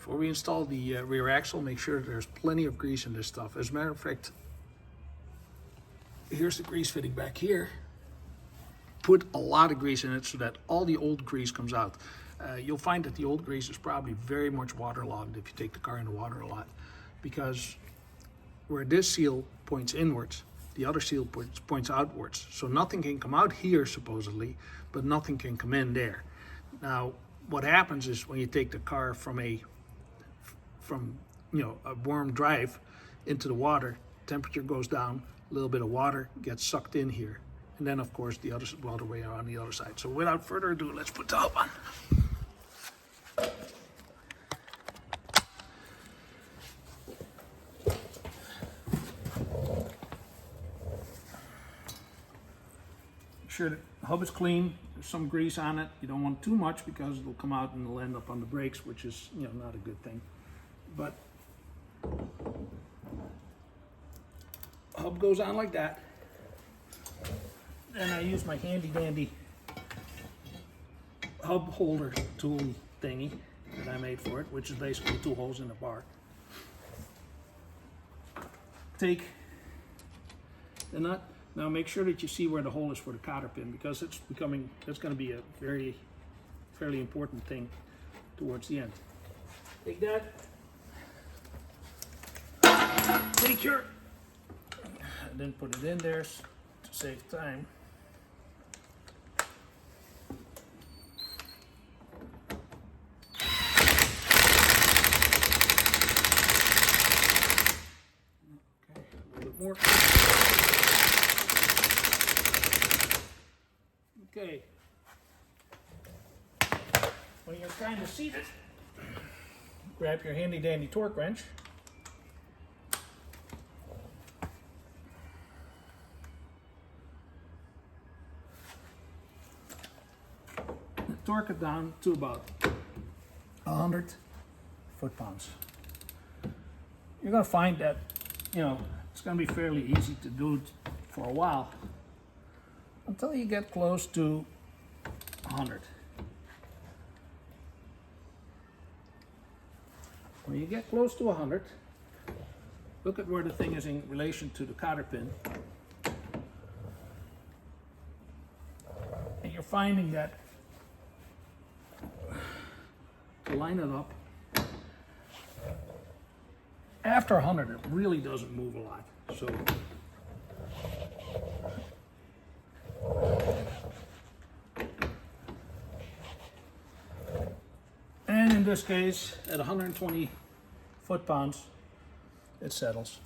before we install the rear axle, make sure there's plenty of grease in this stuff. As a matter of fact, here's the grease fitting back here. Put a lot of grease in it so that all the old grease comes out. You'll find that the old grease is probably very much waterlogged if you take the car in the water a lot, because where this seal points inwards, the other seal points outwards. So nothing can come out here supposedly, but nothing can come in there. Now, what happens is when you take the car from a warm drive into the water, temperature goes down, a little bit of water gets sucked in here, and then of course the other way on the other side. So without further ado, let's put the hub on. Make sure the hub is clean. There's some grease on it. You don't want too much because it'll come out and it'll end up on the brakes, which is not a good thing. But hub goes on like that. Then I use my handy dandy hub holder tool thingy that I made for it, which is basically 2 holes in a bar. Take the nut. Now make sure that you see where the hole is for the cotterpin, because that's going to be a fairly important thing towards the end. Take that. Take your, and then put it in there to save time. Okay, a little bit more. Okay. When you're trying to seat it, grab your handy dandy torque wrench. Torque it down to about 100 foot-pounds. You're going to find that, it's going to be fairly easy to do it for a while, until you get close to 100. When you get close to 100, look at where the thing is in relation to the cotterpin. And you're finding that to line it up, after 100 it really doesn't move a lot. So and in this case, at 120 foot-pounds, it settles.